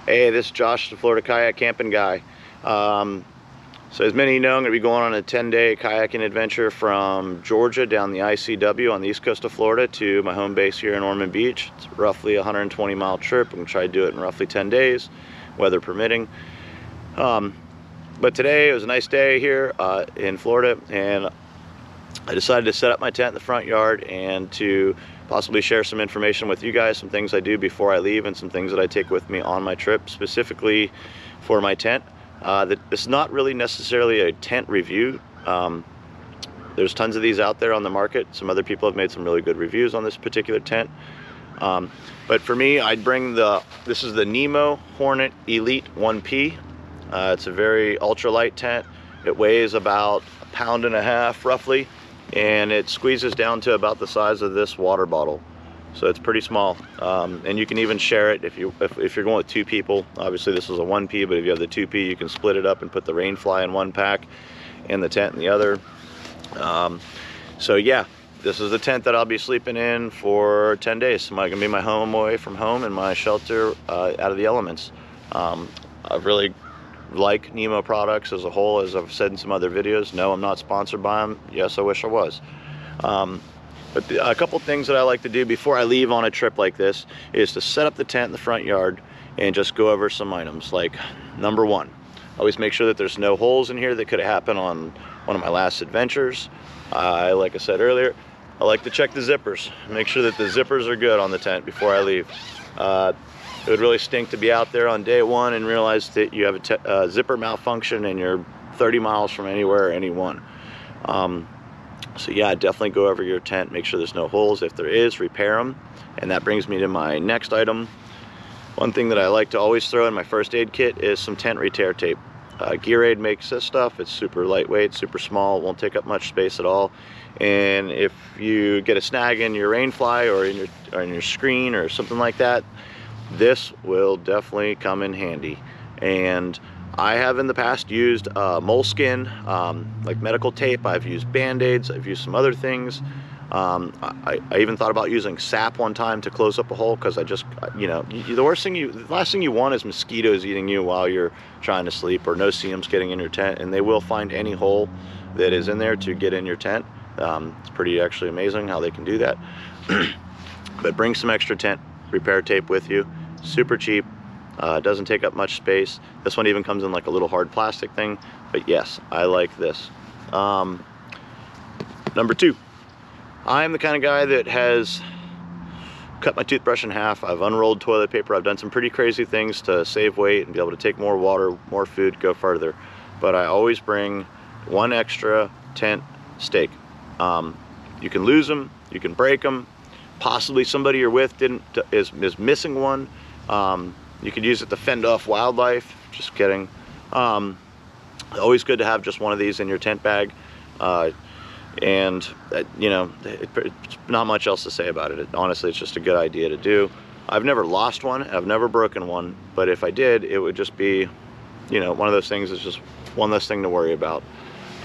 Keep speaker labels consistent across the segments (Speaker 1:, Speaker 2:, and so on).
Speaker 1: Hey, this is Josh, the Florida Kayak Camping Guy. So as many of you know, I'm going to be going on a 10-day kayaking adventure from Georgia down the ICW on the east coast of Florida to my home base here in Ormond Beach. It's roughly a 120-mile trip. I'm going to try to do it in roughly 10 days, weather permitting. But today, it was a nice day here in Florida, and I decided to set up my tent in the front yard and to possibly share some information with you guys, some things I do before I leave and some things that I take with me on my trip, specifically for my tent. This is not really necessarily a tent review. There's tons of these out there on the market. Some other people have made some really good reviews on this particular tent. But for me, I'd bring this is the Nemo Hornet Elite 1P. It's a very ultralight tent. It weighs about 1.5 pounds roughly, and it squeezes down to about the size of this water bottle. So it's pretty small, and you can even share it if you're going with 2 people. Obviously this is a 1P, but if you have the 2P, you can split it up and put the Rainfly in one pack and the tent in the other. So yeah, this is the tent that I'll be sleeping in for 10 days. It's gonna be my home away from home and my shelter out of the elements. I really like Nemo products as a whole, as I've said in some other videos. No, I'm not sponsored by them. Yes, I wish I was. But a couple things that I like to do before I leave on a trip like this is to set up the tent in the front yard and just go over some items. Like, number 1, always make sure that there's no holes in here that could happen on one of my last adventures. Like I said earlier, I like to check the zippers. Make sure that the zippers are good on the tent before I leave. It would really stink to be out there on day 1 and realize that you have a zipper malfunction and you're 30 miles from anywhere or anyone. So yeah, definitely go over your tent, make sure there's no holes. If there is, repair them. And that brings me to my next item. One thing that I like to always throw in my first aid kit is some tent retear tape. GearAid makes this stuff. It's super lightweight, super small, won't take up much space at all. And if you get a snag in your Rainfly or in your screen or something like that, this will definitely come in handy. And I have in the past used moleskin, like medical tape. I've used band-aids. I've used some other things. I even thought about using sap one time to close up a hole, because I just, you know, the last thing you want is mosquitoes eating you while you're trying to sleep, or no-see-ums getting in your tent, and they will find any hole that is in there to get in your tent. It's pretty actually amazing how they can do that. But bring some extra tent repair tape with you. Super cheap. Doesn't take up much space. This one even comes in like a little hard plastic thing, but yes, I like this. Number 2, I'm the kind of guy that has cut my toothbrush in half. I've unrolled toilet paper. I've done some pretty crazy things to save weight and be able to take more water, more food, go further. But I always bring 1 extra tent stake. You can lose them, you can break them. Possibly somebody you're with is missing one. You could use it to fend off wildlife. Just kidding. Always good to have just one of these in your tent bag. And you know, it's not much else to say about it. Honestly, it's just a good idea to do. I've never lost one. I've never broken one. But if I did, it would just be, you know, one of those things. It's just one less thing to worry about.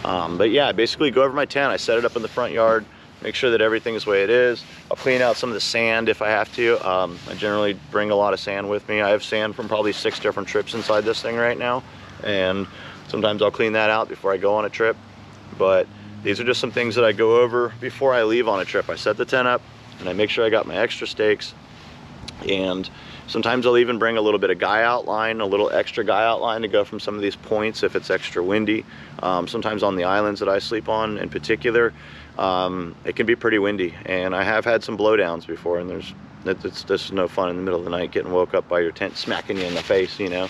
Speaker 1: But yeah, I basically go over my tent. I set it up in the front yard. Make sure that everything is the way it is. I'll clean out some of the sand if I have to. I generally bring a lot of sand with me. I have sand from probably 6 different trips inside this thing right now. And sometimes I'll clean that out before I go on a trip. But these are just some things that I go over before I leave on a trip. I set the tent up and I make sure I got my extra stakes. And sometimes I'll even bring a little bit of guy outline, a little extra guy outline to go from some of these points if it's extra windy. Sometimes on the islands that I sleep on in particular, it can be pretty windy, and I have had some blowdowns before, and it's just no fun in the middle of the night getting woke up by your tent smacking you in the face, you know.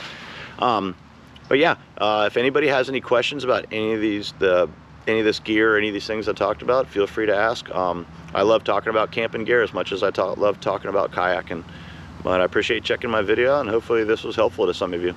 Speaker 1: But yeah, if anybody has any questions about any of this gear or any of these things I talked about, feel free to ask. I love talking about camping gear as much as I love talking about kayaking. But I appreciate checking my video, and hopefully this was helpful to some of you.